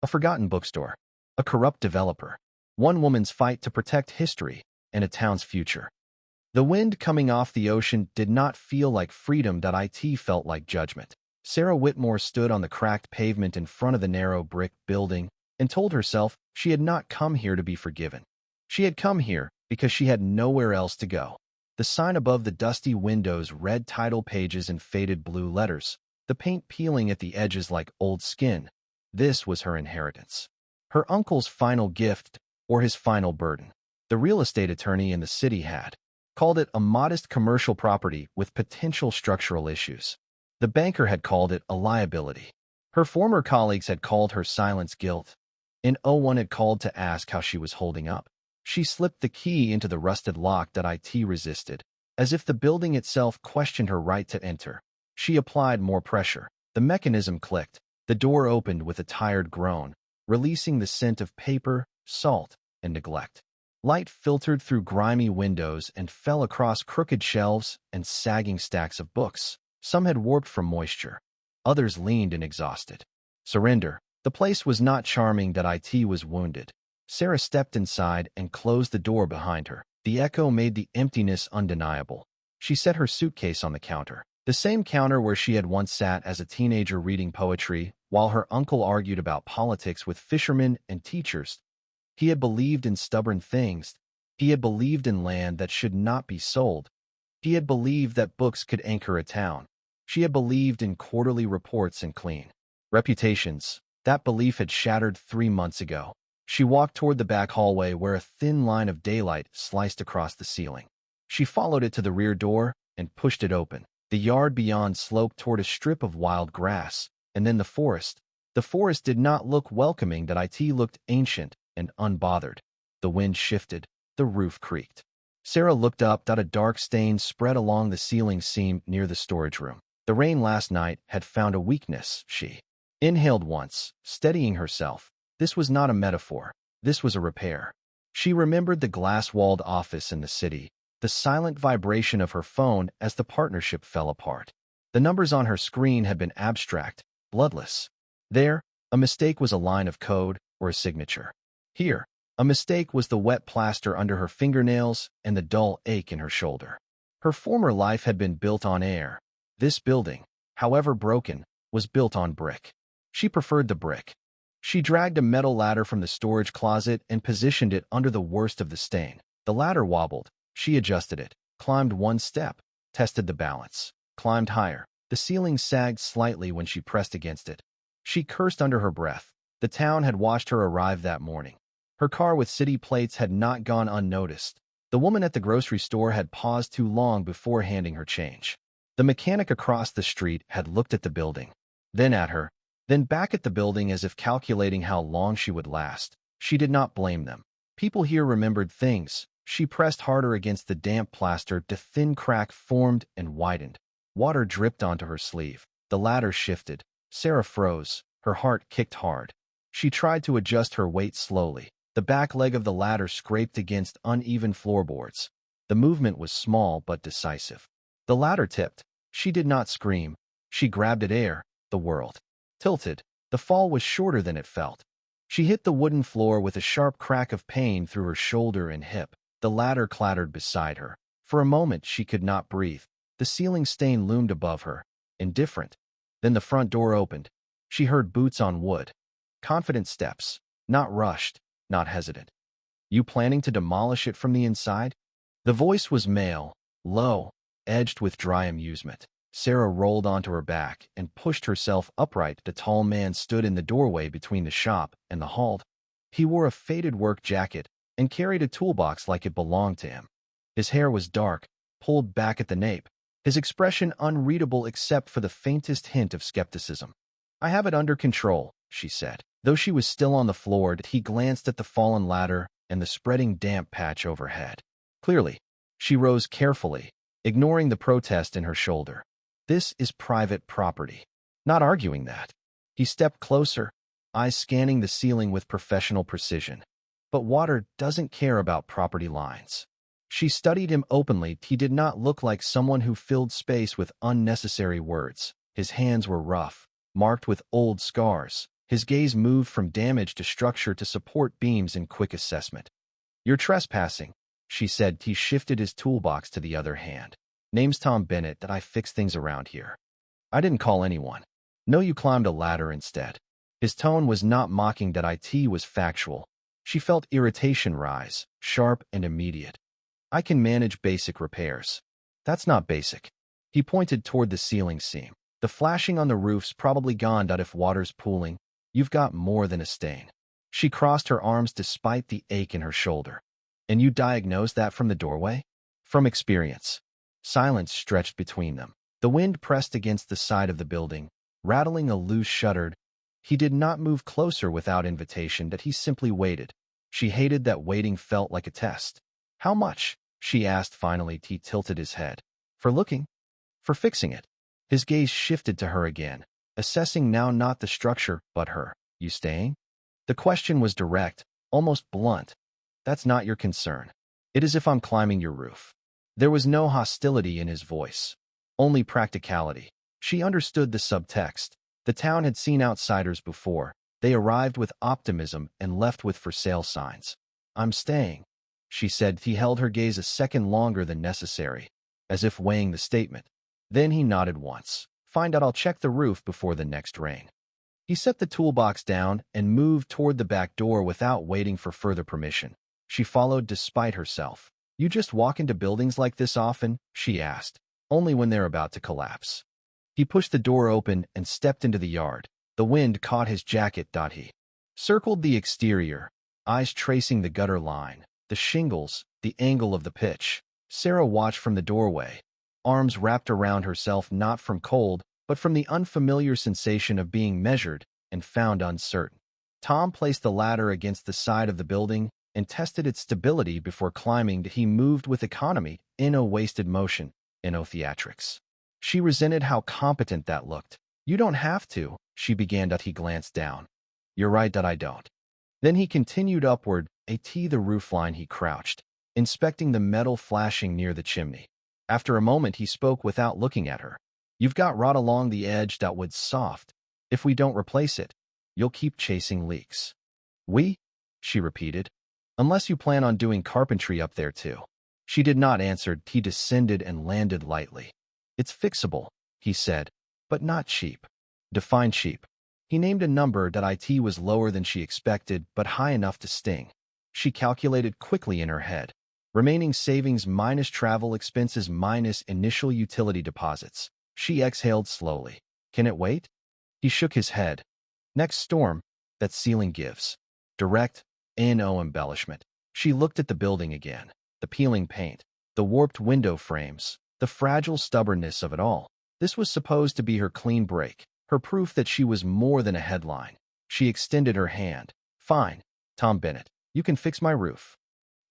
a forgotten bookstore, a corrupt developer, one woman's fight to protect history and a town's future. The wind coming off the ocean did not feel like freedom. It felt like judgment. Sara Whitmore stood on the cracked pavement in front of the narrow brick building and told herself she had not come here to be forgiven. She had come here because she had nowhere else to go. The sign above the dusty windows read title pages in faded blue letters, the paint peeling at the edges like old skin. This was her inheritance. Her uncle's final gift, or his final burden. The real estate attorney in the city had called it a modest commercial property with potential structural issues. The banker had called it a liability. Her former colleagues had called her silence guilt. And no one had called to ask how she was holding up. She slipped the key into the rusted lock that it resisted, as if the building itself questioned her right to enter. She applied more pressure. The mechanism clicked. The door opened with a tired groan, releasing the scent of paper, salt, and neglect. Light filtered through grimy windows and fell across crooked shelves and sagging stacks of books. Some had warped from moisture. Others leaned and exhausted. Surrender. The place was not charming. It was wounded. Sara stepped inside and closed the door behind her. The echo made the emptiness undeniable. She set her suitcase on the counter. The same counter where she had once sat as a teenager reading poetry, while her uncle argued about politics with fishermen and teachers. He had believed in stubborn things. He had believed in land that should not be sold. He had believed that books could anchor a town. She had believed in quarterly reports and clean reputations. That belief had shattered 3 months ago. She walked toward the back hallway where a thin line of daylight sliced across the ceiling. She followed it to the rear door and pushed it open. The yard beyond sloped toward a strip of wild grass, and then the forest. The forest did not look welcoming. It looked ancient and unbothered. The wind shifted. The roof creaked. Sara looked up. A dark stain spread along the ceiling seam near the storage room. The rain last night had found a weakness. She inhaled once, steadying herself. This was not a metaphor. This was a repair. She remembered the glass-walled office in the city, the silent vibration of her phone as the partnership fell apart. The numbers on her screen had been abstract, bloodless. There, a mistake was a line of code or a signature. Here, a mistake was the wet plaster under her fingernails and the dull ache in her shoulder. Her former life had been built on air. This building, however broken, was built on brick. She preferred the brick. She dragged a metal ladder from the storage closet and positioned it under the worst of the stain. The ladder wobbled. She adjusted it, climbed one step, tested the balance, climbed higher. The ceiling sagged slightly when she pressed against it. She cursed under her breath. The town had watched her arrive that morning. Her car with city plates had not gone unnoticed. The woman at the grocery store had paused too long before handing her change. The mechanic across the street had looked at the building, then at her, then back at the building as if calculating how long she would last. She did not blame them. People here remembered things. She pressed harder against the damp plaster. The thin crack formed and widened. Water dripped onto her sleeve. The ladder shifted. Sara froze. Her heart kicked hard. She tried to adjust her weight slowly. The back leg of the ladder scraped against uneven floorboards. The movement was small but decisive. The ladder tipped. She did not scream. She grabbed at air. The world tilted. The fall was shorter than it felt. She hit the wooden floor with a sharp crack of pain through her shoulder and hip. The ladder clattered beside her. For a moment she could not breathe. The ceiling stain loomed above her, indifferent. Then the front door opened. She heard boots on wood. Confident steps. Not rushed, not hesitant. You planning to demolish it from the inside? The voice was male, low, edged with dry amusement. Sara rolled onto her back and pushed herself upright. The tall man stood in the doorway between the shop and the hall. He wore a faded work jacket and carried a toolbox like it belonged to him. His hair was dark, pulled back at the nape, his expression unreadable except for the faintest hint of skepticism. I have it under control, she said. Though she was still on the floor, he glanced at the fallen ladder and the spreading damp patch overhead. Clearly, she rose carefully, ignoring the protest in her shoulder. This is private property. Not arguing that. He stepped closer, eyes scanning the ceiling with professional precision. But water doesn't care about property lines. She studied him openly. He did not look like someone who filled space with unnecessary words. His hands were rough, marked with old scars. His gaze moved from damage to structure to support beams in quick assessment. "You're trespassing," she said. He shifted his toolbox to the other hand. "Name's Tom Bennett. That I fix things around here. I didn't call anyone. No, you climbed a ladder instead." His tone was not mocking. That it was factual. She felt irritation rise, sharp and immediate. "I can manage basic repairs." "That's not basic." He pointed toward the ceiling seam. "The flashing on the roof's probably gone. If water's pooling, you've got more than a stain." She crossed her arms despite the ache in her shoulder. "And you diagnosed that from the doorway?" "From experience." Silence stretched between them. The wind pressed against the side of the building, rattling a loose shutter. He did not move closer without invitation. That he simply waited. She hated that waiting felt like a test. "How much?" she asked finally. He tilted his head. "For looking?" "For fixing it." His gaze shifted to her again, assessing now not the structure, but her. "You staying?" The question was direct, almost blunt. "That's not your concern. It is if I'm climbing your roof." There was no hostility in his voice, only practicality. She understood the subtext. The town had seen outsiders before. They arrived with optimism and left with for sale signs. "I'm staying," she said. He held her gaze a second longer than necessary, as if weighing the statement. Then he nodded once. "Find out. I'll check the roof before the next rain." He set the toolbox down and moved toward the back door without waiting for further permission. She followed despite herself. "You just walk into buildings like this often?" she asked. "Only when they're about to collapse." He pushed the door open and stepped into the yard. The wind caught his jacket. He circled the exterior, eyes tracing the gutter line, the shingles, the angle of the pitch. Sara watched from the doorway, arms wrapped around herself, not from cold, but from the unfamiliar sensation of being measured and found uncertain. Tom placed the ladder against the side of the building and tested its stability before climbing. He moved with economy, no wasted motion, no theatrics. She resented how competent that looked. "You don't have to," she began. He glanced down. "You're right that I don't." Then he continued upward, the roofline. He crouched, inspecting the metal flashing near the chimney. After a moment, he spoke without looking at her. "You've got rot along the edge. That wood's soft. If we don't replace it, you'll keep chasing leaks." "We?" she repeated. "Unless you plan on doing carpentry up there too." She did not answer. He descended and landed lightly. "It's fixable," he said, "but not cheap." "Define cheap." He named a number. That it was lower than she expected, but high enough to sting. She calculated quickly in her head. Remaining savings minus travel expenses minus initial utility deposits. She exhaled slowly. "Can it wait?" He shook his head. "Next storm, that ceiling gives." Direct, no embellishment. She looked at the building again. The peeling paint, the warped window frames, the fragile stubbornness of it all. This was supposed to be her clean break, her proof that she was more than a headline. She extended her hand. "Fine, Tom Bennett. You can fix my roof."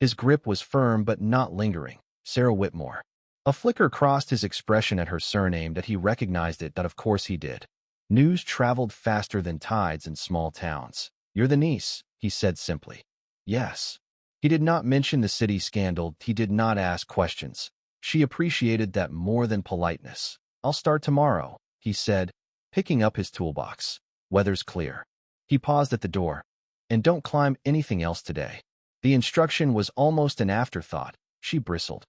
His grip was firm but not lingering. "Sara Whitmore." A flicker crossed his expression at her surname. That he recognized it. That of course he did. News traveled faster than tides in small towns. "You're the niece," he said simply. "Yes." He did not mention the city scandal. He did not ask questions. She appreciated that more than politeness. "I'll start tomorrow," he said, picking up his toolbox. "Weather's clear." He paused at the door. "And don't climb anything else today." The instruction was almost an afterthought. She bristled.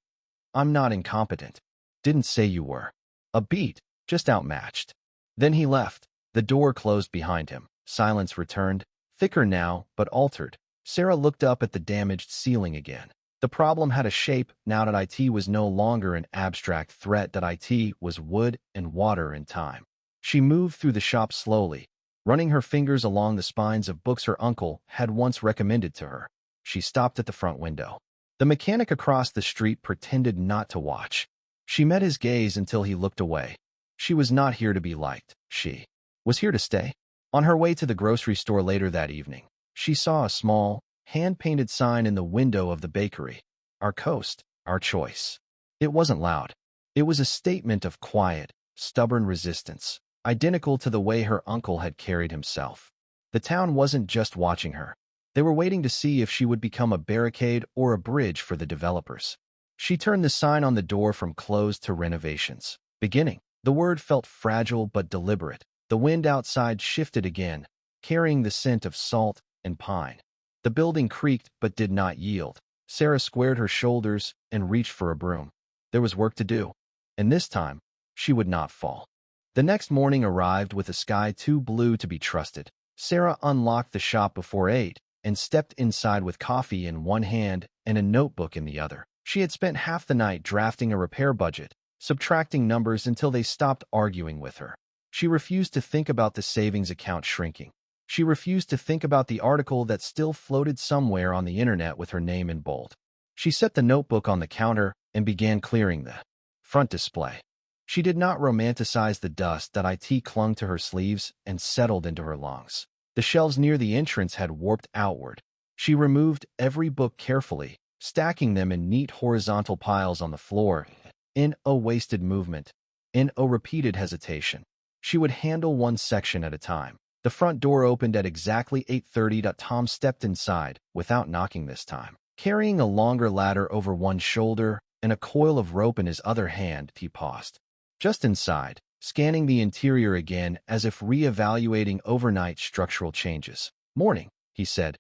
"I'm not incompetent." "Didn't say you were." A beat, just outmatched. Then he left. The door closed behind him. Silence returned, thicker now, but altered. Sara looked up at the damaged ceiling again. The problem had a shape now. That it was no longer an abstract threat. That it was wood and water and time. She moved through the shop slowly, running her fingers along the spines of books her uncle had once recommended to her. She stopped at the front window. The mechanic across the street pretended not to watch. She met his gaze until he looked away. She was not here to be liked. She was here to stay. On her way to the grocery store later that evening, she saw a small, hand-painted sign in the window of the bakery. "Our coast, our choice." It wasn't loud. It was a statement of quiet, stubborn resistance, identical to the way her uncle had carried himself. The town wasn't just watching her. They were waiting to see if she would become a barricade or a bridge for the developers. She turned the sign on the door from closed to renovations. Beginning. The word felt fragile but deliberate. The wind outside shifted again, carrying the scent of salt and pine. The building creaked but did not yield. Sara squared her shoulders and reached for a broom. There was work to do, and this time, she would not fall. The next morning arrived with a sky too blue to be trusted. Sara unlocked the shop before 8 and stepped inside with coffee in one hand and a notebook in the other. She had spent half the night drafting a repair budget, subtracting numbers until they stopped arguing with her. She refused to think about the savings account shrinking. She refused to think about the article that still floated somewhere on the internet with her name in bold. She set the notebook on the counter and began clearing the front display. She did not romanticize the dust that it clung to her sleeves and settled into her lungs. The shelves near the entrance had warped outward. She removed every book carefully, stacking them in neat horizontal piles on the floor, in a wasted movement, in a repeated hesitation. She would handle one section at a time. The front door opened at exactly 8:30. Tom stepped inside, without knocking this time. Carrying a longer ladder over one shoulder and a coil of rope in his other hand, he paused. Just inside, scanning the interior again as if re-evaluating overnight structural changes. "Morning," he said.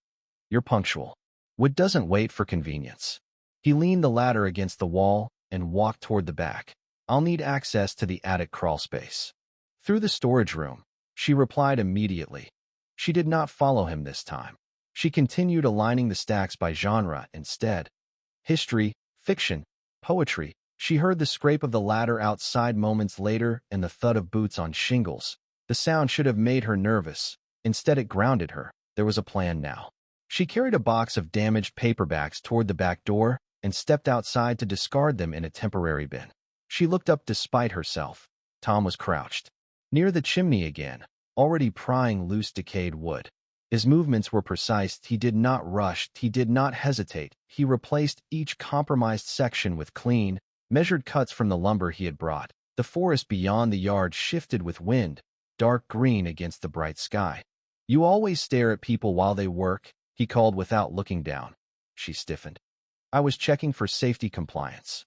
"You're punctual." Wood doesn't wait for convenience. He leaned the ladder against the wall and walked toward the back. "I'll need access to the attic crawlspace." "Through the storage room," she replied immediately. She did not follow him this time. She continued aligning the stacks by genre instead. History, fiction, poetry. She heard the scrape of the ladder outside moments later and the thud of boots on shingles. The sound should have made her nervous. Instead, it grounded her. There was a plan now. She carried a box of damaged paperbacks toward the back door and stepped outside to discard them in a temporary bin. She looked up despite herself. Tom was crouched near the chimney again, already prying loose decayed wood. His movements were precise. He did not rush. He did not hesitate. He replaced each compromised section with clean, measured cuts from the lumber he had brought. The forest beyond the yard shifted with wind, dark green against the bright sky. "You always stare at people while they work," he called without looking down. She stiffened. "I was checking for safety compliance."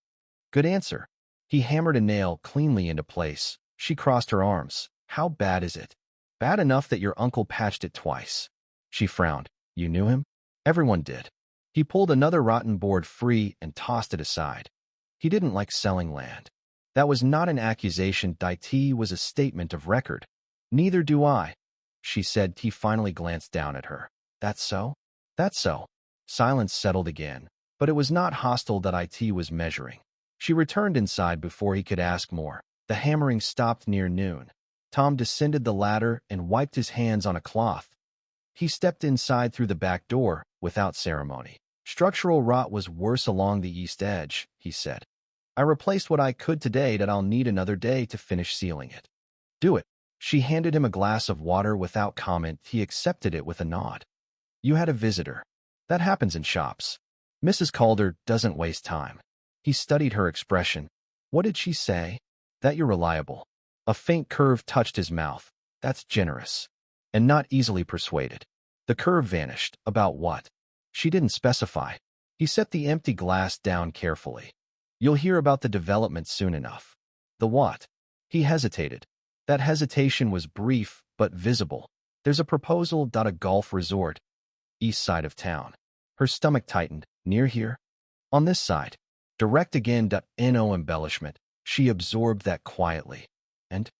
"Good answer." He hammered a nail cleanly into place. She crossed her arms. "How bad is it?" "Bad enough that your uncle patched it twice." She frowned. "You knew him?" "Everyone did." He pulled another rotten board free and tossed it aside. He didn't like selling land. That was not an accusation. It was a statement of record. "Neither do I," she said. He finally glanced down at her. "That's so?" "That's so." Silence settled again, but it was not hostile. It was measuring. She returned inside before he could ask more. The hammering stopped near noon. Tom descended the ladder and wiped his hands on a cloth. He stepped inside through the back door, without ceremony. "Structural rot was worse along the east edge," he said. "I replaced what I could today. I'll need another day to finish sealing it." "Do it." She handed him a glass of water without comment. He accepted it with a nod. "You had a visitor." "That happens in shops. Mrs. Calder doesn't waste time." He studied her expression. "What did she say?" "That you're reliable." A faint curve touched his mouth. "That's generous." "And not easily persuaded." The curve vanished. "About what?" She didn't specify. He set the empty glass down carefully. "You'll hear about the development soon enough." "The what?" He hesitated. That hesitation was brief but visible. "There's a proposal. A golf resort. East side of town." Her stomach tightened. "Near here?" "On this side." Direct again. No embellishment. She absorbed that quietly. And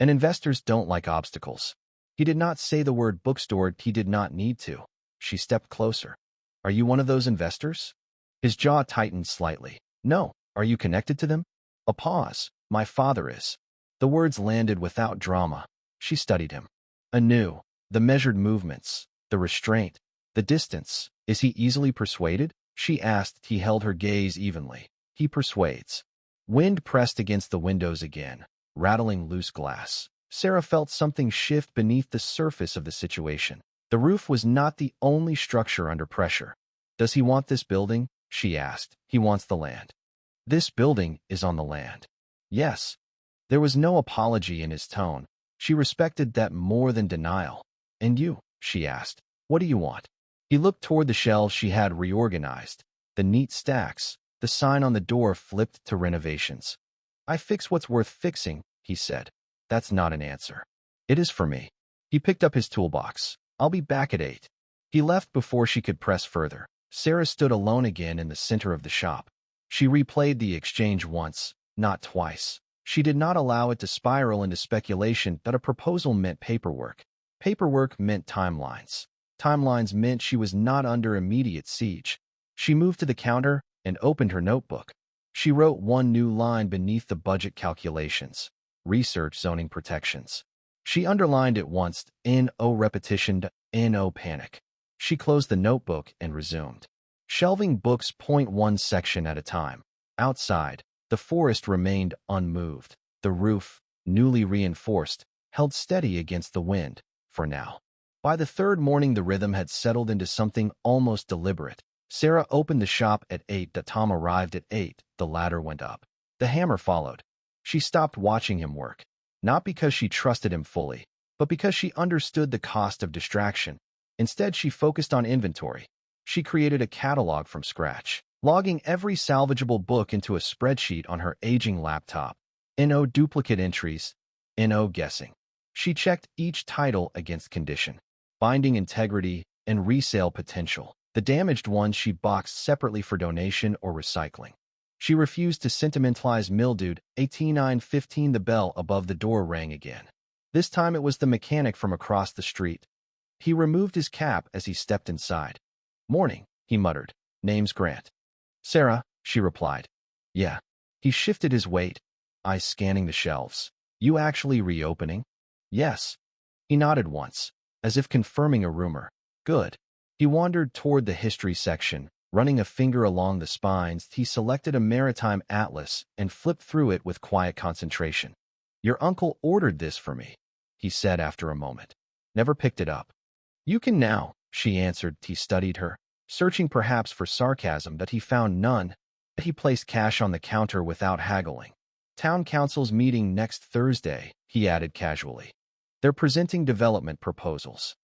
investors don't like obstacles." He did not say the word bookstore. He did not need to. She stepped closer. "Are you one of those investors?" His jaw tightened slightly. "No." "Are you connected to them?" A pause. "My father is." The words landed without drama. She studied him. Anew. The measured movements. The restraint. The distance. "Is he easily persuaded?" she asked. He held her gaze evenly. "He persuades." Wind pressed against the windows again, rattling loose glass. Sara felt something shift beneath the surface of the situation. The roof was not the only structure under pressure. "Does he want this building?" she asked. "He wants the land." "This building is on the land." "Yes." There was no apology in his tone. She respected that more than denial. "And you?" she asked. "What do you want?" He looked toward the shelves she had reorganized. The neat stacks. The sign on the door flipped to renovations. "I fix what's worth fixing," he said. "That's not an answer." "It is for me." He picked up his toolbox. I'll be back at 8. He left before she could press further. Sara stood alone again in the center of the shop. She replayed the exchange once, not twice. She did not allow it to spiral into speculation that a proposal meant paperwork. Paperwork meant timelines. Timelines meant she was not under immediate siege. She moved to the counter and opened her notebook. She wrote one new line beneath the budget calculations. Research zoning protections. She underlined it once, no repetition, no panic. She closed the notebook and resumed. Shelving books one section at a time. Outside, the forest remained unmoved. The roof, newly reinforced, held steady against the wind, for now. By the third morning, the rhythm had settled into something almost deliberate. Sara opened the shop at 8. Tom arrived at 8. The ladder went up. The hammer followed. She stopped watching him work, not because she trusted him fully, but because she understood the cost of distraction. Instead, she focused on inventory. She created a catalog from scratch, logging every salvageable book into a spreadsheet on her aging laptop. No duplicate entries, no guessing. She checked each title against condition, binding integrity, and resale potential. The damaged ones she boxed separately for donation or recycling. She refused to sentimentalize mildewed. 18:15. The bell above the door rang again. This time it was the mechanic from across the street. He removed his cap as he stepped inside. "Morning," he muttered. "Name's Grant." "Sara," she replied. "Yeah." He shifted his weight, eyes scanning the shelves. "You actually reopening?" "Yes." He nodded once, as if confirming a rumor. "Good." He wandered toward the history section. Running a finger along the spines, he selected a maritime atlas and flipped through it with quiet concentration. "Your uncle ordered this for me," he said after a moment. "Never picked it up." "You can now," she answered. He studied her, searching perhaps for sarcasm, but he found none. He placed cash on the counter without haggling. "Town council's meeting next Thursday," he added casually. "They're presenting development proposals."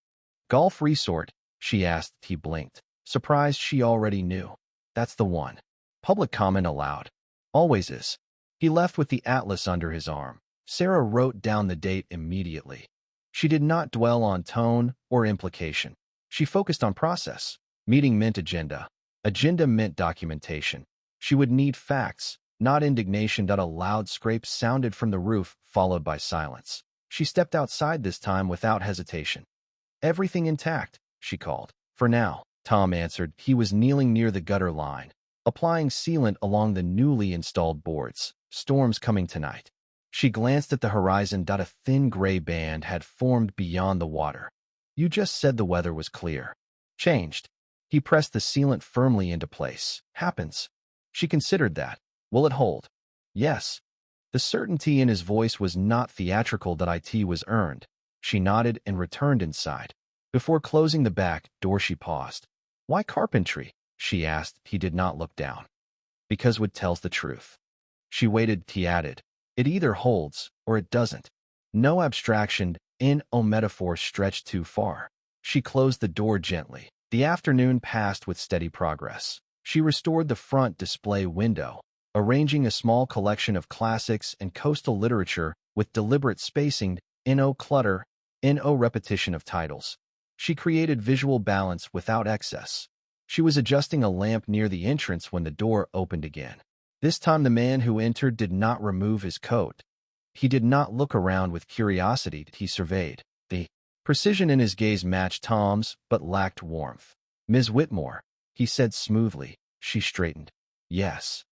"Golf resort?" she asked. He blinked, surprised she already knew. "That's the one." Public comment allowed. "Always is." He left with the atlas under his arm. Sara wrote down the date immediately. She did not dwell on tone or implication. She focused on process. Meeting meant agenda. Agenda meant documentation. She would need facts, not indignation. A loud scrape sounded from the roof, followed by silence. She stepped outside this time without hesitation. "Everything intact," she called. "For now," Tom answered. He was kneeling near the gutter line, applying sealant along the newly installed boards. "Storm's coming tonight." She glanced at the horizon. A thin gray band had formed beyond the water. "You just said the weather was clear." "Changed." He pressed the sealant firmly into place. "Happens." She considered that. "Will it hold?" "Yes." The certainty in his voice was not theatrical. It was earned. She nodded and returned inside. Before closing the back door, she paused. "Why carpentry?" she asked. He did not look down. "Because wood tells the truth." She waited. He added, "It either holds or it doesn't." No abstraction, no metaphor stretched too far. She closed the door gently. The afternoon passed with steady progress. She restored the front display window, arranging a small collection of classics and coastal literature with deliberate spacing, no clutter, no repetition of titles. She created visual balance without excess. She was adjusting a lamp near the entrance when the door opened again. This time the man who entered did not remove his coat. He did not look around with curiosity. He surveyed. The precision in his gaze matched Tom's, but lacked warmth. "Ms. Whitmore," he said smoothly. She straightened. "Yes."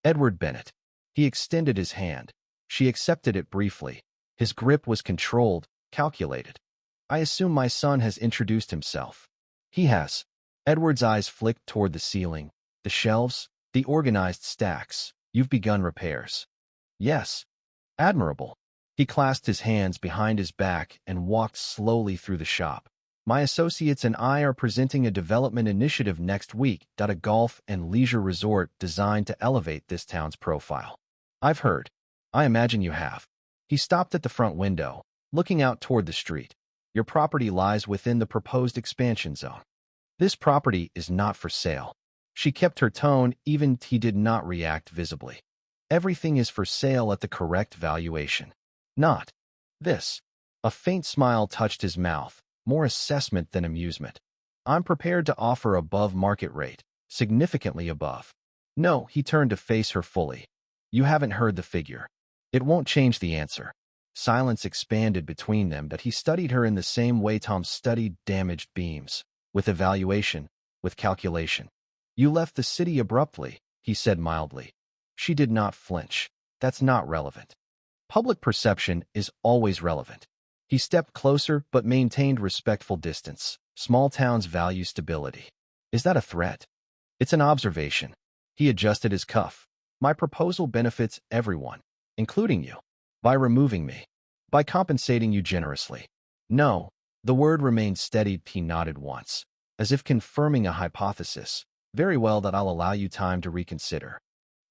"Edward Bennett." He extended his hand. She accepted it briefly. His grip was controlled, calculated. "I assume my son has introduced himself." "He has." Edward's eyes flicked toward the ceiling, the shelves, the organized stacks. "You've begun repairs." "Yes." "Admirable." He clasped his hands behind his back and walked slowly through the shop. "My associates and I are presenting a development initiative next week. A golf and leisure resort designed to elevate this town's profile." "I've heard." "I imagine you have." He stopped at the front window, looking out toward the street. "Your property lies within the proposed expansion zone." "This property is not for sale." She kept her tone, even he did not react visibly. "Everything is for sale at the correct valuation." "Not this." A faint smile touched his mouth. more assessment than amusement. I'm prepared to offer above market rate, significantly above. No, he turned to face her fully. You haven't heard the figure. It won't change the answer. Silence expanded between them, but he studied her in the same way Tom studied damaged beams, with evaluation, with calculation. You left the city abruptly, he said mildly. She did not flinch. That's not relevant. Public perception is always relevant. He stepped closer but maintained respectful distance. Small towns value stability. Is that a threat? It's an observation. He adjusted his cuff. My proposal benefits everyone, including you, by removing me, by compensating you generously. No, the word remained steady. He nodded once, as if confirming a hypothesis. Very well, that I'll allow you time to reconsider.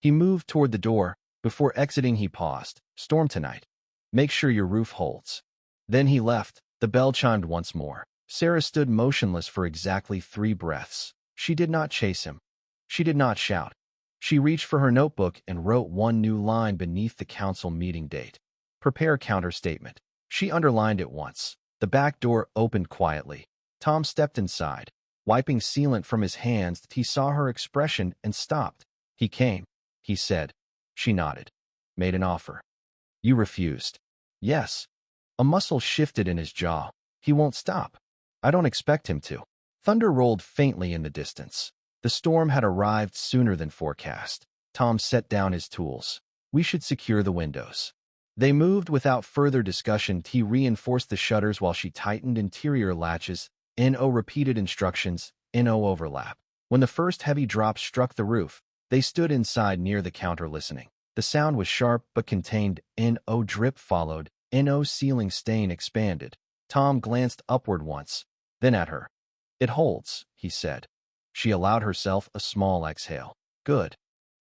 He moved toward the door. Before exiting, he paused. Storm tonight. Make sure your roof holds. Then he left. The bell chimed once more. Sara stood motionless for exactly 3 breaths. She did not chase him. She did not shout. She reached for her notebook and wrote one new line beneath the council meeting date. Prepare counter-statement. She underlined it once. The back door opened quietly. Tom stepped inside. Wiping sealant from his hands, he saw her expression and stopped. He came, he said. She nodded. Made an offer. You refused. Yes. A muscle shifted in his jaw. He won't stop. I don't expect him to. Thunder rolled faintly in the distance. The storm had arrived sooner than forecast. Tom set down his tools. We should secure the windows. They moved without further discussion. He reinforced the shutters while she tightened interior latches. No repeated instructions. No overlap. When the first heavy drops struck the roof, they stood inside near the counter listening. The sound was sharp but contained. No drip followed. No ceiling stain expanded. Tom glanced upward once, then at her. It holds, he said. She allowed herself a small exhale. Good.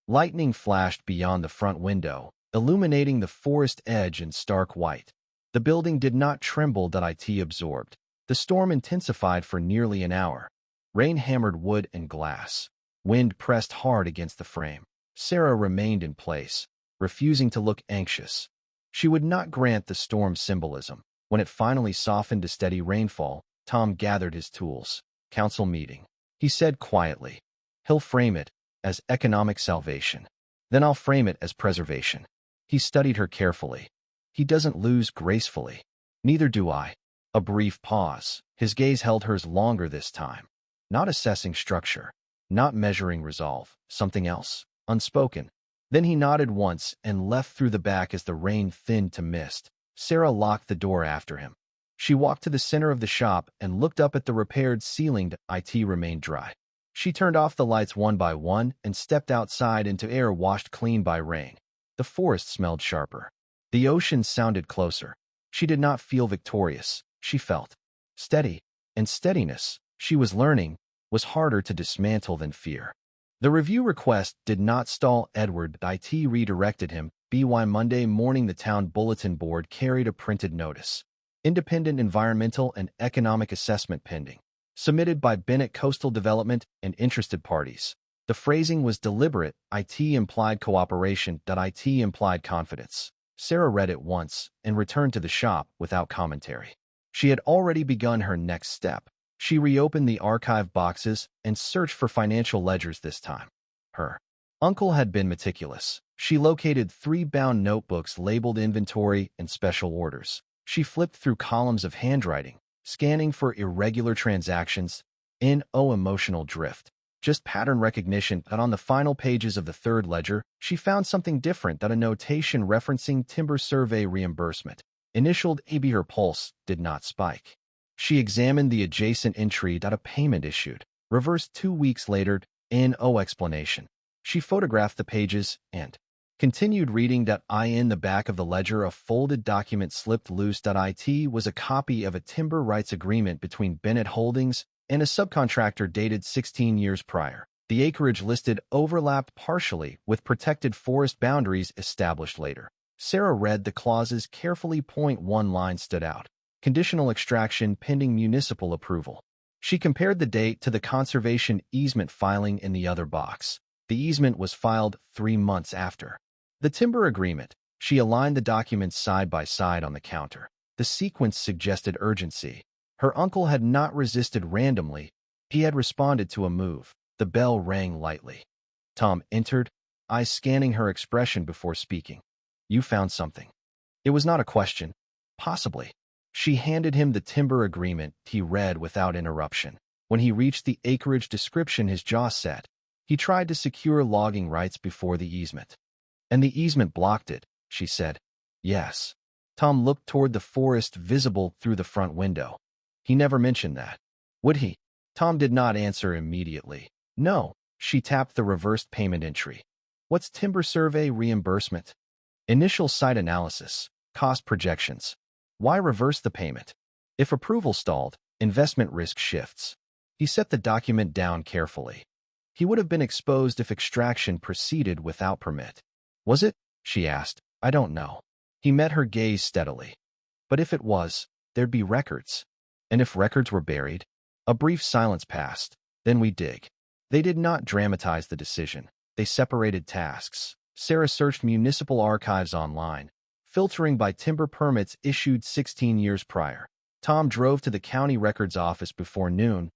Lightning flashed beyond the front window, illuminating the forest edge in stark white. The building did not tremble. It absorbed. The storm intensified for nearly an hour. Rain hammered wood and glass. Wind pressed hard against the frame. Sara remained in place, refusing to look anxious. She would not grant the storm's symbolism. When it finally softened to steady rainfall, Tom gathered his tools. Council meeting. He said quietly. He'll frame it as economic salvation. Then I'll frame it as preservation. He studied her carefully. He doesn't lose gracefully. Neither do I. A brief pause. His gaze held hers longer this time. Not assessing structure. Not measuring resolve. Something else. Unspoken. Then he nodded once and left through the back as the rain thinned to mist. Sara locked the door after him. She walked to the center of the shop and looked up at the repaired ceiling. It remained dry. She turned off the lights one by one and stepped outside into air washed clean by rain. The forest smelled sharper. The ocean sounded closer. She did not feel victorious. She felt steady, and steadiness, she was learning, was harder to dismantle than fear. The review request did not stall Edward. It redirected him. By Monday morning, the town bulletin board carried a printed notice. Independent environmental and economic assessment pending. Submitted by Bennett Coastal Development and interested parties. The phrasing was deliberate. It implied cooperation. It implied confidence. Sara read it once and returned to the shop without commentary. She had already begun her next step. She reopened the archive boxes and searched for financial ledgers this time. Her uncle had been meticulous. She located 3 bound notebooks labeled inventory and special orders. She flipped through columns of handwriting, scanning for irregular transactions. No emotional drift, just pattern recognition. But on the final pages of the 3rd ledger, she found something different. A notation referencing timber survey reimbursement. Initialed AB. Her pulse did not spike. She examined the adjacent entry. A payment issued. Reversed 2 weeks later. No explanation. She photographed the pages and continued reading. In the back of the ledger, a folded document slipped loose. It was a copy of a timber rights agreement between Bennett Holdings and a subcontractor dated 16 years prior. The acreage listed overlapped partially with protected forest boundaries established later. Sara read the clauses carefully. One line stood out. Conditional extraction pending municipal approval. She compared the date to the conservation easement filing in the other box. The easement was filed 3 months after the timber agreement. She aligned the documents side by side on the counter. The sequence suggested urgency. Her uncle had not resisted randomly. He had responded to a move. The bell rang lightly. Tom entered, eyes scanning her expression before speaking. You found something. It was not a question. Possibly. She handed him the timber agreement. He read without interruption. When he reached the acreage description, his jaw set. He tried to secure logging rights before the easement. And the easement blocked it, she said. Yes. Tom looked toward the forest visible through the front window. He never mentioned that. Would he? Tom did not answer immediately. No. She tapped the reversed payment entry. What's timber survey reimbursement? Initial site analysis. Cost projections. Why reverse the payment? If approval stalled, investment risk shifts. He set the document down carefully. He would have been exposed if extraction proceeded without permit. Was it? She asked. I don't know. He met her gaze steadily. But if it was, there'd be records. And if records were buried? A brief silence passed. Then we dig. They did not dramatize the decision. They separated tasks. Sara searched municipal archives online, filtering by timber permits issued 16 years prior. Tom drove to the county records office before noon.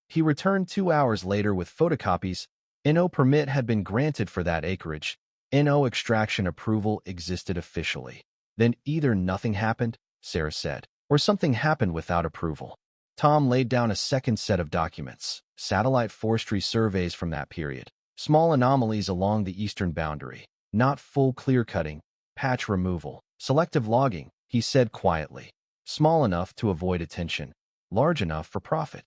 He returned 2 hours later with photocopies. No permit had been granted for that acreage. No extraction approval existed officially. Then either nothing happened, Sara said, or something happened without approval. Tom laid down a second set of documents, satellite forestry surveys from that period, small anomalies along the eastern boundary, not full clear-cutting, patch removal, selective logging, he said quietly, small enough to avoid attention, large enough for profit.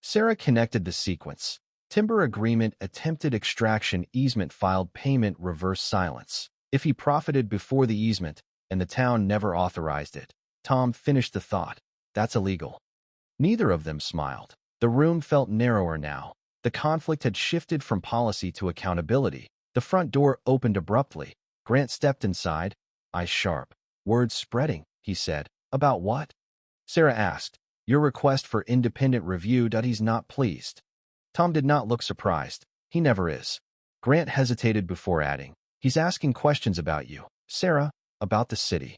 Sara connected the sequence. Timber agreement, attempted extraction, easement, filed payment, reverse silence. If he profited before the easement, and the town never authorized it. Tom finished the thought. That's illegal. Neither of them smiled. The room felt narrower now. The conflict had shifted from policy to accountability. The front door opened abruptly. Grant stepped inside, eyes sharp. Words spreading, he said. About what? Sara asked. Your request for independent review. He's not pleased. Tom did not look surprised. He never is. Grant hesitated before adding. He's asking questions about you, Sara, about the city.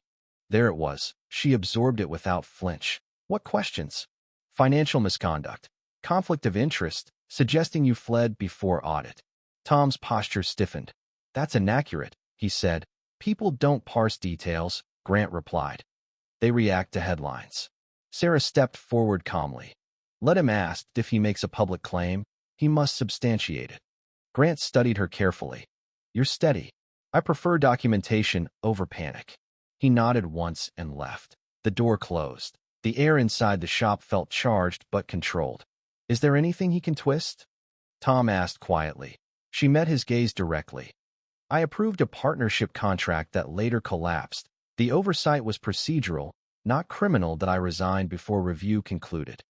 There it was. She absorbed it without flinch. What questions? Financial misconduct. Conflict of interest, suggesting you fled before audit. Tom's posture stiffened. That's inaccurate, he said. People don't parse details, Grant replied. They react to headlines. Sara stepped forward calmly. Let him ask if he makes a public claim. He must substantiate it. Grant studied her carefully. You're steady. I prefer documentation over panic. He nodded once and left. The door closed. The air inside the shop felt charged but controlled. Is there anything he can twist? Tom asked quietly. She met his gaze directly. I approved a partnership contract that later collapsed. The oversight was procedural, not criminal. That I resigned before review concluded.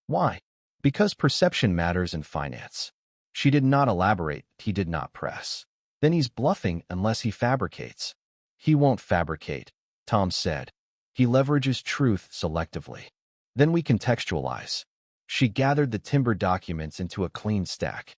Why? Because perception matters in finance. She did not elaborate. He did not press. Then he's bluffing unless he fabricates. He won't fabricate, Tom said. He leverages truth selectively. Then we contextualize. She gathered the timber documents into a clean stack.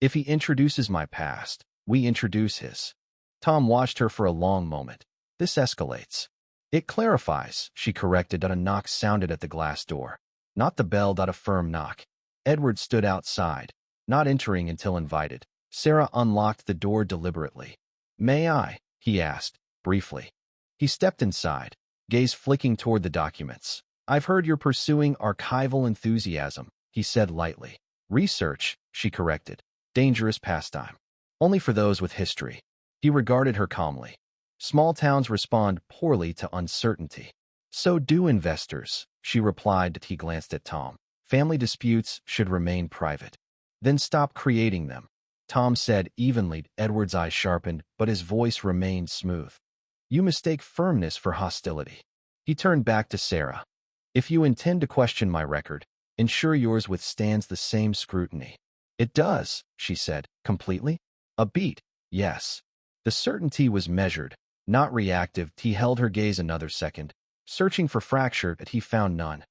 If he introduces my past, we introduce his. Tom watched her for a long moment. This escalates. It clarifies, she corrected. A knock sounded at the glass door. Not the bell. A firm knock. Edward stood outside, not entering until invited. Sara unlocked the door deliberately. May I? He asked, briefly. He stepped inside, gaze flicking toward the documents. I've heard you're pursuing archival enthusiasm, he said lightly. Research, she corrected. Dangerous pastime. Only for those with history. He regarded her calmly. Small towns respond poorly to uncertainty. So do investors, she replied. He glanced at Tom. Family disputes should remain private. Then stop creating them, Tom said evenly. Edward's eyes sharpened, but his voice remained smooth. You mistake firmness for hostility. He turned back to Sara. If you intend to question my record, ensure yours withstands the same scrutiny. It does, she said, completely. A beat, yes. The certainty was measured, not reactive. He held her gaze another second, searching for fracture, but he found none.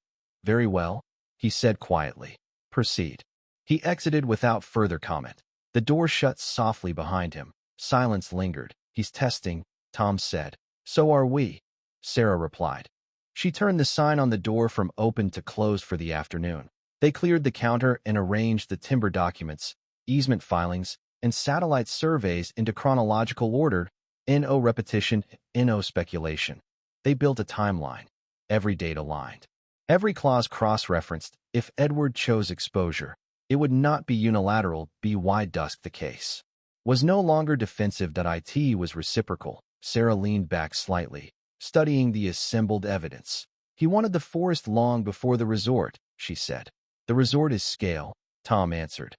Very well, he said quietly. Proceed. He exited without further comment. The door shut softly behind him. Silence lingered. He's testing, Tom said. So are we, Sara replied. She turned the sign on the door from open to closed for the afternoon. They cleared the counter and arranged the timber documents, easement filings, and satellite surveys into chronological order, no repetition, no speculation. They built a timeline, every date aligned. Every clause cross-referenced. If Edward chose exposure, it would not be unilateral, be why dusk the case. Was no longer defensive. It was reciprocal. Sara leaned back slightly, studying the assembled evidence. He wanted the forest long before the resort, she said. The resort is scale, Tom answered.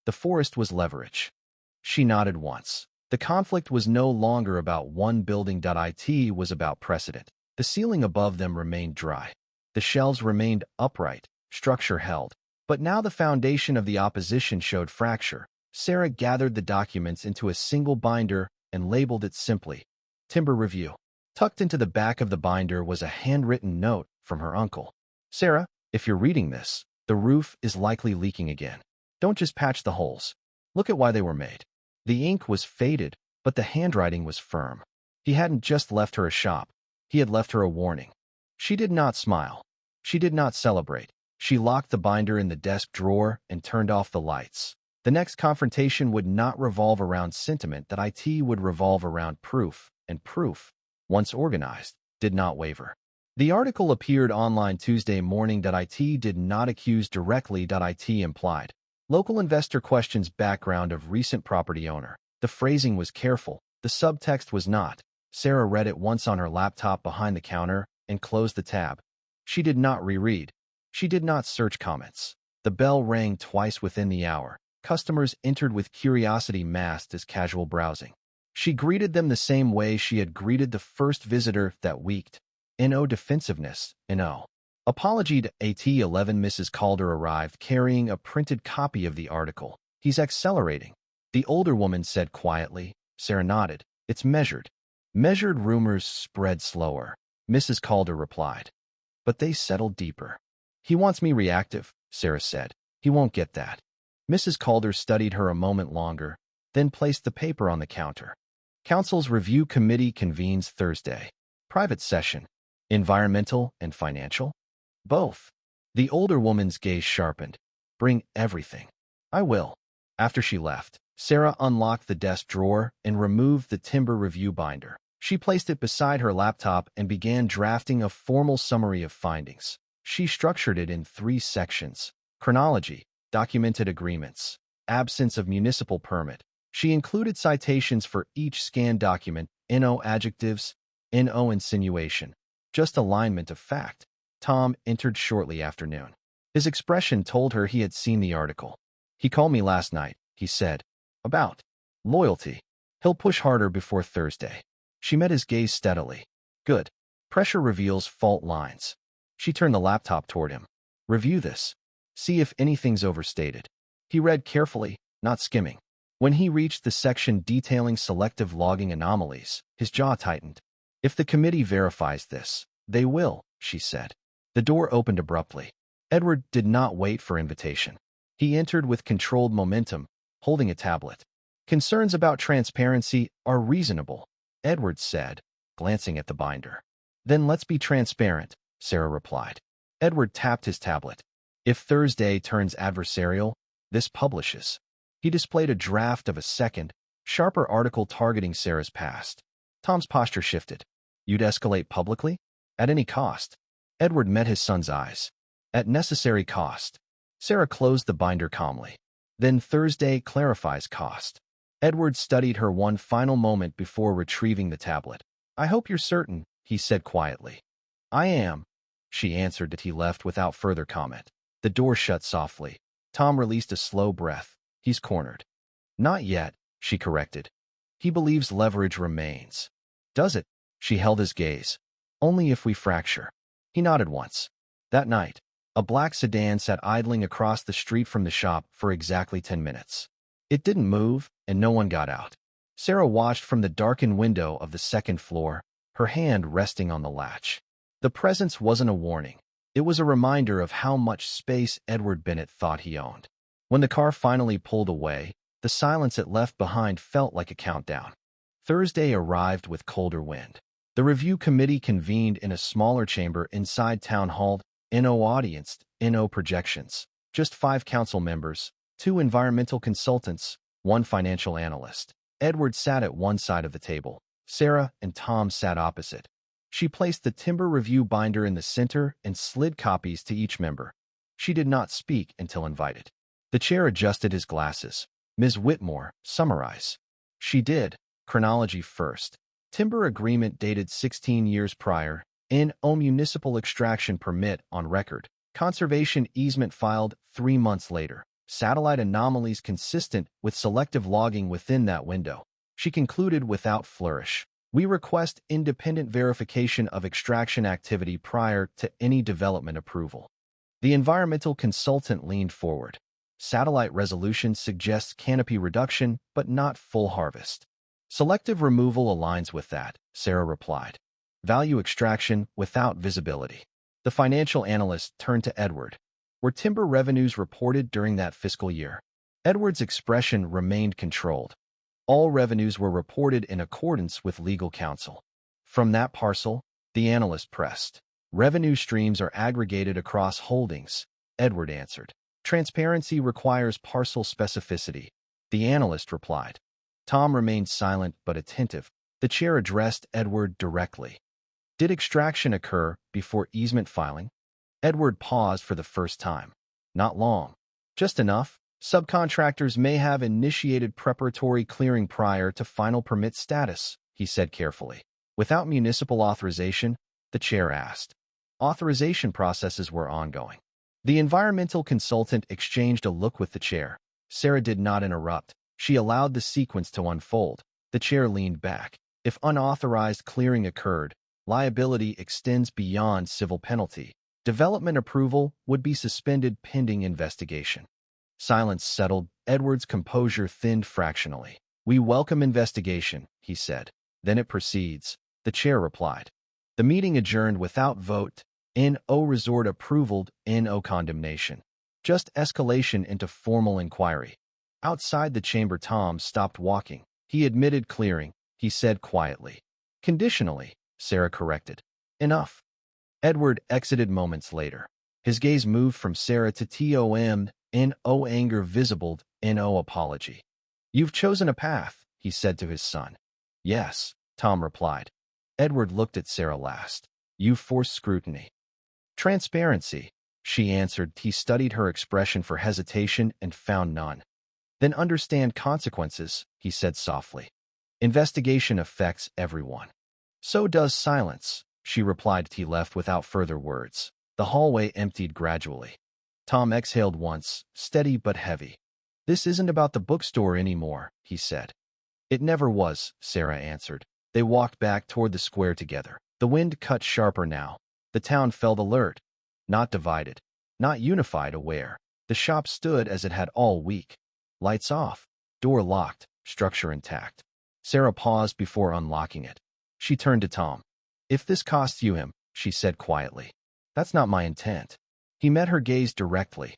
The forest was leverage. She nodded once. The conflict was no longer about one building. It was about precedent. The ceiling above them remained dry. The shelves remained upright, structure held. But now the foundation of the opposition showed fracture. Sara gathered the documents into a single binder and labeled it simply, Timber Review. Tucked into the back of the binder was a handwritten note from her uncle. Sara, if you're reading this, the roof is likely leaking again. Don't just patch the holes. Look at why they were made. The ink was faded, but the handwriting was firm. He hadn't just left her a shop. He had left her a warning. She did not smile. She did not celebrate. She locked the binder in the desk drawer and turned off the lights. The next confrontation would not revolve around sentiment. It would revolve around proof, and proof, once organized, did not waver. The article appeared online Tuesday morning. It did not accuse directly. It implied. Local investor questions background of recent property owner. The phrasing was careful. The subtext was not. Sara read it once on her laptop behind the counter and closed the tab. She did not reread. She did not search comments. The bell rang twice within the hour. Customers entered with curiosity masked as casual browsing. She greeted them the same way she had greeted the first visitor that week. No defensiveness, no apology. To at-11 Mrs. Calder arrived carrying a printed copy of the article. He's accelerating, the older woman said quietly. Sara nodded. It's measured. Measured rumors spread slower, Mrs. Calder replied. But they settled deeper. He wants me reactive, Sara said. He won't get that. Mrs. Calder studied her a moment longer, then placed the paper on the counter. Council's review committee convenes Thursday. Private session. Environmental and financial? Both. The older woman's gaze sharpened. Bring everything. I will. After she left, Sara unlocked the desk drawer and removed the timber review binder. She placed it beside her laptop and began drafting a formal summary of findings. She structured it in 3 sections. Chronology, documented agreements, absence of municipal permit. She included citations for each scanned document, no adjectives, no insinuation, just alignment of fact. Tom entered shortly after noon. His expression told her he had seen the article. He called me last night, he said. About loyalty. He'll push harder before Thursday. She met his gaze steadily. Good. Pressure reveals fault lines. She turned the laptop toward him. Review this. See if anything's overstated. He read carefully, not skimming. When he reached the section detailing selective logging anomalies, his jaw tightened. If the committee verifies this, they will, she said. The door opened abruptly. Edward did not wait for invitation. He entered with controlled momentum, holding a tablet. Concerns about transparency are reasonable, Edward said, glancing at the binder. Then let's be transparent, Sara replied. Edward tapped his tablet. If Thursday turns adversarial, this publishes. He displayed a draft of a second, sharper article targeting Sara's past. Tom's posture shifted. You'd escalate publicly? At any cost? Edward met his son's eyes. At necessary cost. Sara closed the binder calmly. Then Thursday clarifies cost. Edward studied her one final moment before retrieving the tablet. I hope you're certain, he said quietly. I am, she answered. He left without further comment. The door shut softly. Tom released a slow breath. He's cornered. Not yet, she corrected. He believes leverage remains. Does it? She held his gaze. Only if we fracture. He nodded once. That night, a black sedan sat idling across the street from the shop for exactly 10 minutes. It didn't move, and no one got out. Sara watched from the darkened window of the second floor, her hand resting on the latch. The presence wasn't a warning. It was a reminder of how much space Edward Bennett thought he owned. When the car finally pulled away, the silence it left behind felt like a countdown. Thursday arrived with colder wind. The review committee convened in a smaller chamber inside Town Hall. No audience, no projections. Just 5 council members, 2 environmental consultants, 1 financial analyst. Edward sat at one side of the table. Sara and Tom sat opposite. She placed the timber review binder in the center and slid copies to each member. She did not speak until invited. The chair adjusted his glasses. Ms. Whitmore, summarize. She did. Chronology first. Timber agreement dated 16 years prior. No municipal extraction permit on record. Conservation easement filed 3 months later. Satellite anomalies consistent with selective logging within that window. She concluded without flourish. We request independent verification of extraction activity prior to any development approval. The environmental consultant leaned forward. Satellite resolution suggests canopy reduction, but not full harvest. Selective removal aligns with that, Sara replied. Value extraction without visibility. The financial analyst turned to Edward. Were timber revenues reported during that fiscal year? Edward's expression remained controlled. All revenues were reported in accordance with legal counsel. From that parcel, the analyst pressed. Revenue streams are aggregated across holdings, Edward answered. Transparency requires parcel specificity, the analyst replied. Tom remained silent but attentive. The chair addressed Edward directly. Did extraction occur before easement filing? Edward paused for the first time. Not long. Just enough. Subcontractors may have initiated preparatory clearing prior to final permit status, he said carefully. Without municipal authorization, the chair asked. Authorization processes were ongoing. The environmental consultant exchanged a look with the chair. Sara did not interrupt. She allowed the sequence to unfold. The chair leaned back. If unauthorized clearing occurred, liability extends beyond civil penalty. Development approval would be suspended pending investigation. Silence settled. Edward's composure thinned fractionally. We welcome investigation, he said. Then it proceeds, the chair replied. The meeting adjourned without vote. No resort approval, no condemnation. Just escalation into formal inquiry. Outside the chamber, Tom stopped walking. He admitted clearing, he said quietly. Conditionally, Sara corrected. Enough. Edward exited moments later. His gaze moved from Sara to Tom. No anger visible, no apology. You've chosen a path, he said to his son. Yes, Tom replied. Edward looked at Sara last. You forced scrutiny. Transparency, she answered. He studied her expression for hesitation and found none. Then understand consequences, he said softly. Investigation affects everyone. So does silence, she replied. He left without further words. The hallway emptied gradually. Tom exhaled once, steady but heavy. This isn't about the bookstore anymore, he said. It never was, Sara answered. They walked back toward the square together. The wind cut sharper now. The town felt alert. Not divided. Not unified, aware. The shop stood as it had all week. Lights off. Door locked. Structure intact. Sara paused before unlocking it. She turned to Tom. If this costs you him, she said quietly. That's not my intent. He met her gaze directly.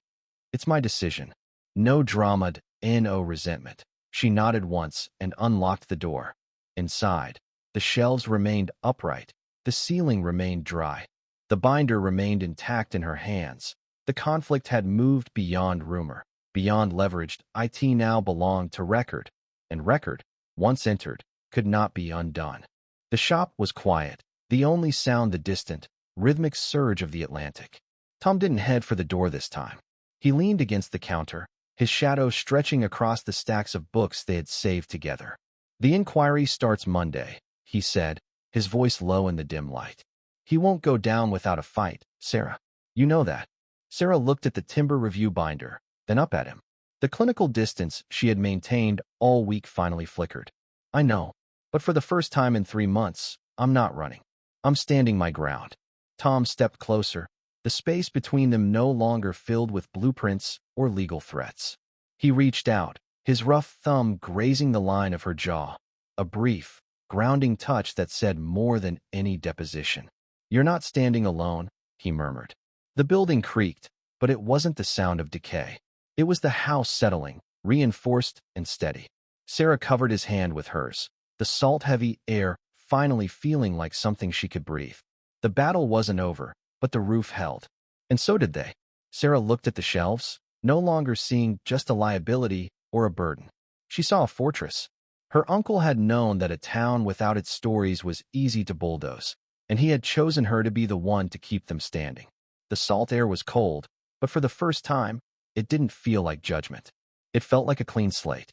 It's my decision. No drama, no resentment. She nodded once and unlocked the door. Inside, the shelves remained upright. The ceiling remained dry. The binder remained intact in her hands. The conflict had moved beyond rumor, beyond leveraged. It now belonged to record, and record, once entered, could not be undone. The shop was quiet, the only sound the distant, rhythmic surge of the Atlantic. Tom didn't head for the door this time. He leaned against the counter, his shadow stretching across the stacks of books they had saved together. The inquiry starts Monday, he said, his voice low in the dim light. He won't go down without a fight, Sara. You know that. Sara looked at the timber review binder, then up at him. The clinical distance she had maintained all week finally flickered. I know, but for the first time in 3 months, I'm not running. I'm standing my ground. Tom stepped closer, the space between them no longer filled with blueprints or legal threats. He reached out, his rough thumb grazing the line of her jaw. A brief, grounding touch that said more than any deposition. You're not standing alone, he murmured. The building creaked, but it wasn't the sound of decay. It was the house settling, reinforced and steady. Sara covered his hand with hers. The salt-heavy air finally feeling like something she could breathe. The battle wasn't over, but the roof held. And so did they. Sara looked at the shelves, no longer seeing just a liability or a burden. She saw a fortress. Her uncle had known that a town without its stories was easy to bulldoze, and he had chosen her to be the one to keep them standing. The salt air was cold, but for the first time, it didn't feel like judgment. It felt like a clean slate.